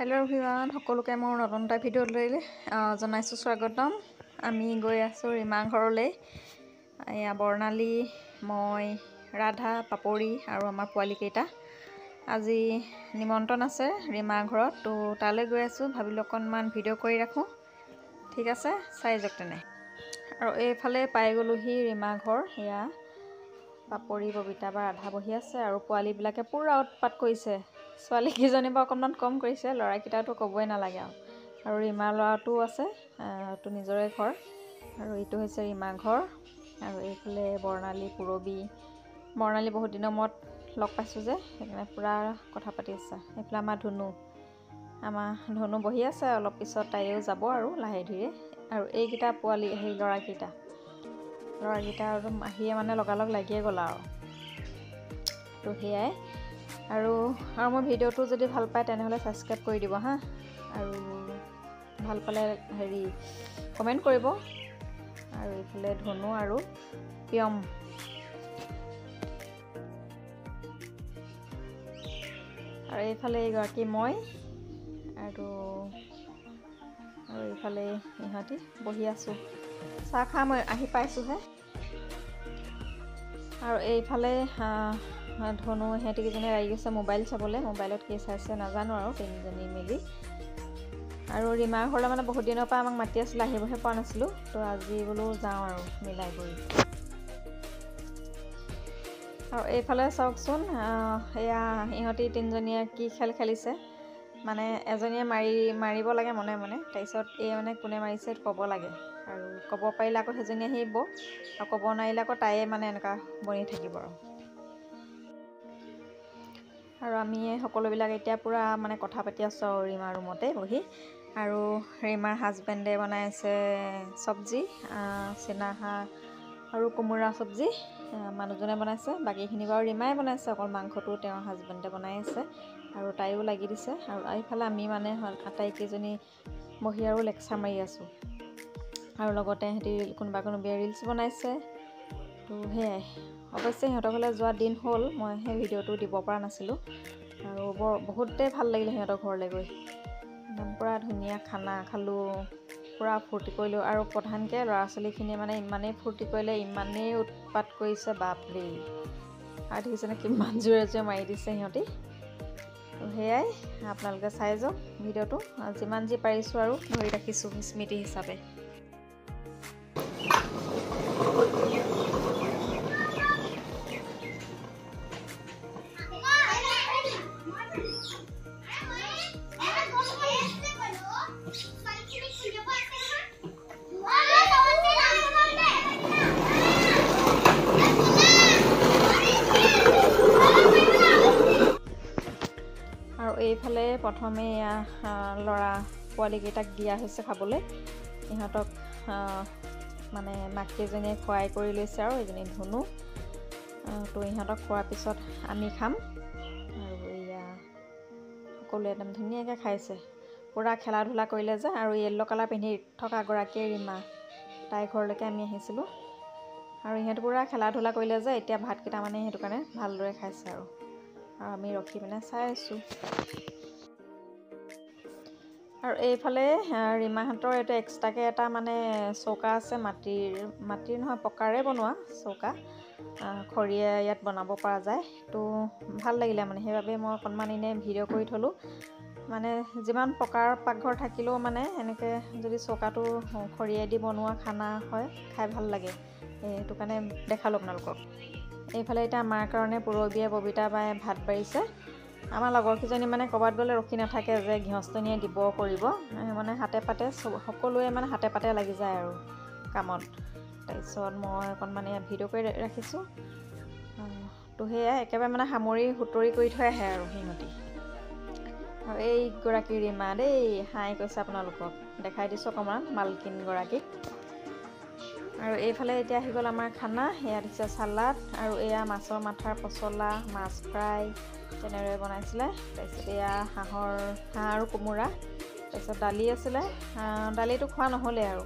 Hello everyone সকলোকে মোৰ নতুন এটা ভিডিঅ'লৈ জনাইছোঁ স্বাগতম। আমি গৈ আছোঁ ৰীমা ঘৰলৈ। এয়া বৰ্ণালী, মই, ৰাধা, পাপৰি আৰু আমাৰ পোৱালীকেইটা। আজি নিমন্ত্ৰণ আছে ৰীমা ঘৰত, তো তালৈ গৈ আছোঁ। ভাবিলোঁ অকণমান ভিডিঅ' কৰি ৰাখোঁ। ঠিক আছে, চাই যাওক তেনে। আৰু এইফালে পাই গ'লোহি ৰীমা ঘৰ। এয়া পাপৰি, ববিতা বা ৰাধা বহি আছে আৰু পোৱালীবিলাকে পূৰা উৎপাত কৰিছে। ছোৱালীকেইজনী বা অকণমান কম কৰিছে, ল'ৰাকেইটাতো ক'বই নালাগে আৰু ৰীমা ল'ৰাটোও আছে, এইটো নিজৰে ঘৰ। আৰু এইটো হৈছে ৰীমা ঘৰ। আৰু এইফালে বৰ্ণালী, পূৰবী। বৰ্ণালী বহুত দিনৰ মূৰত লগ পাইছোঁ যে, সেইকাৰণে পূৰা কথা পাতি আছে। এইফালে আমাৰ ধুনু বহি আছে। অলপ পিছত তাইও যাব আৰু লাহে ধীৰে। আৰু এইকেইটা পোৱালী, সেই ল'ৰাকেইটা আৰু আহিয়ে মানে লগালগ লাগিয়ে গ'ল আৰু। তো সেয়াই। আৰু মোৰ ভিডিঅ'টো যদি ভাল পায় তেনেহ'লে ছাবস্ক্ৰাইব কৰি দিব হা। আৰু ভাল পালে কমেণ্ট কৰিব। আৰু এইফালে ধনু আৰু প্ৰিয়ম। আৰু এইফালে এইগৰাকী মই, আৰু এইফালে ইহঁতি বহি আছোঁ। চাহ খাম, আহি পাইছোঁহে। আৰু এইফালে ধনু সিহঁতিকেইজনী লাগি গৈছে মোবাইল চাবলৈ। মোবাইলত কি চাইছে নাজানো আৰু, তিনিজনী মিলি। আৰু ৰীমা ঘৰলৈ মানে বহুত দিনৰ পৰা আমাক মাতি আছিলে, আহিবহে পৰা নাছিলোঁ। তো আজি বোলো যাওঁ আৰু মিলাই কৰি। আৰু এইফালে চাওকচোন, এয়া ইহঁতি তিনিজনীয়ে কি খেল খেলিছে। মানে এজনীয়ে মাৰিব লাগে মনে মনে, তাৰপিছত এই মানে কোনে মাৰিছে সেইটো ক'ব লাগে। আৰু ক'ব পাৰিলে আকৌ সেইজনী আহিব, আৰু ক'ব নোৱাৰিলে আকৌ তাইয়ে মানে এনেকুৱা বনি থাকিব আৰু আমি সকলোবিলাক এতিয়া পূৰা মানে কথা পাতি আছোঁ আৰু ৰীমাৰ ৰুমতে বহি। আৰু ৰীমাৰ হাজবেণ্ডে বনাই আছে চব্জি, চীনাহাঁহ আৰু কোমোৰা চব্জি। মানুহজনে বনাইছে, বাকীখিনি বাৰু ৰীমাই বনাইছে, অকল মাংসটো তেওঁৰ হাজবেণ্ডে বনাই আছে। আৰু তাইও লাগি দিছে। আৰু এইফালে আমি মানে আটাইকেইজনী বহি আৰু লেকচাৰ মাৰি আছোঁ। আৰু লগতে সিহঁতি কোনোবাই ৰিলচ বনাইছে। তো সেয়াই। অৱশ্যে সিহঁতৰ ঘৰলৈ যোৱা দিন হ'ল, মই সেই ভিডিঅ'টো দিব পৰা নাছিলোঁ। আৰু বহুতেই ভাল লাগিলে সিহঁতৰ ঘৰলৈ গৈ। একদম পূৰা ধুনীয়া খানা খালোঁ, পূৰা ফূৰ্তি কৰিলোঁ। আৰু প্ৰধানকৈ ল'ৰা ছোৱালীখিনিয়ে মানে ইমানেই ফূৰ্তি কৰিলে, ইমানেই উৎপাত কৰিছে, বাপৰে। আৰু দেখিছেনে কিমান জোৰে জোৰে মাৰি দিছে সিহঁতি। তো সেয়াই, আপোনালোকে চাই যাওক ভিডিঅ'টো। যিমান যি পাৰিছোঁ আৰু ধৰি ৰাখিছোঁ স্মৃতি হিচাপে। আৰু এইফালে প্ৰথমে ল'ৰা পোৱালীকেইটাক দিয়া হৈছে খাবলৈ। ইহঁতক মানে মাককেইজনীয়ে খুৱাই কৰি লৈছে আৰু এজনী ধনু। তো ইহঁতক খোৱাৰ পিছত আমি খাম। আৰু এয়া সকলোৱে একদম ধুনীয়াকৈ খাইছে, পূৰা খেলা ধূলা কৰিলে যে। আৰু য়েল্ল' কালাৰ পিন্ধি থকা গৰাকীয়ে ৰীমা, তাইৰ ঘৰলৈকে আমি আহিছিলোঁ। আৰু ইহঁতে পূৰা খেলা ধূলা কৰিলে যে, এতিয়া ভাতকেইটা মানে সেইটো কাৰণে ভালদৰে খাইছে আৰু আমি ৰখি পিনে চাই আছোঁ। আৰু এইফালে ৰীমাহঁতৰ এইটো এক্সট্ৰাকৈ এটা মানে চৌকা আছে, মাটিৰ নহয় পকাৰে বনোৱা চৌকা। খৰিয়ে ইয়াত বনাব পৰা যায়। তো ভাল লাগিলে মানে, সেইবাবে মই অকণমান এনেই ভিডিঅ' কৰি থ'লোঁ। মানে যিমান পকাৰ পাকঘৰ থাকিলেও মানে এনেকৈ যদি চৌকাটো খৰিয়েদি বনোৱা খানা হয়, খাই ভাল লাগে। সেইটো কাৰণে দেখালোঁ আপোনালোকক। এইফালে এতিয়া আমাৰ কাৰণে পূৰবীয়ে, ববিতা বাই ভাত বাঢ়িছে। আমাৰ লগৰকেইজনী মানে ক'ৰবাত গ'লে ৰখি নাথাকে যে, গৃহস্থনীয়ে দিব কৰিব, মানে হাতে পাতে সকলোৱে মানে হাতে পাতে লাগি যায় আৰু কামত। তাৰপিছত মই অকণমান ভিডিঅ' কৰি ৰাখিছোঁ। তো সেয়াই, একেবাৰে মানে সামৰি সুতৰি কৰি থৈ আহে আৰু সিহঁতি। আৰু এইগৰাকী ৰীমা দেই, হাই কৈছে আপোনালোকক, দেখাই দিছোঁ অকণমান মালকিনগৰাকীক। আৰু এইফালে এতিয়া আহি গ'ল আমাৰ খানা। এয়া দিছে চালাড, আৰু এয়া মাছৰ মাথাৰ পচলা, মাছ ফ্ৰাই তেনেদৰে বনাইছিলে। তাৰপিছত এয়া হাঁহ আৰু কোমোৰা। তাৰপিছত দালি আছিলে। দালিটো খোৱা নহ'লে আৰু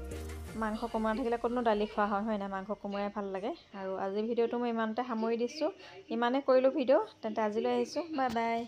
মাংস কোমোৰা থাকিলে ক'তনো দালি খোৱা হয় নাই, মাংস কোমোৰাই ভাল লাগে। আৰু আজিৰ ভিডিঅ'টো মই ইমানতে সামৰি দিছোঁ। ইমানেই কৰিলোঁ ভিডিঅ', তেন্তে আজিলৈ আহিছোঁ, বাই বাই।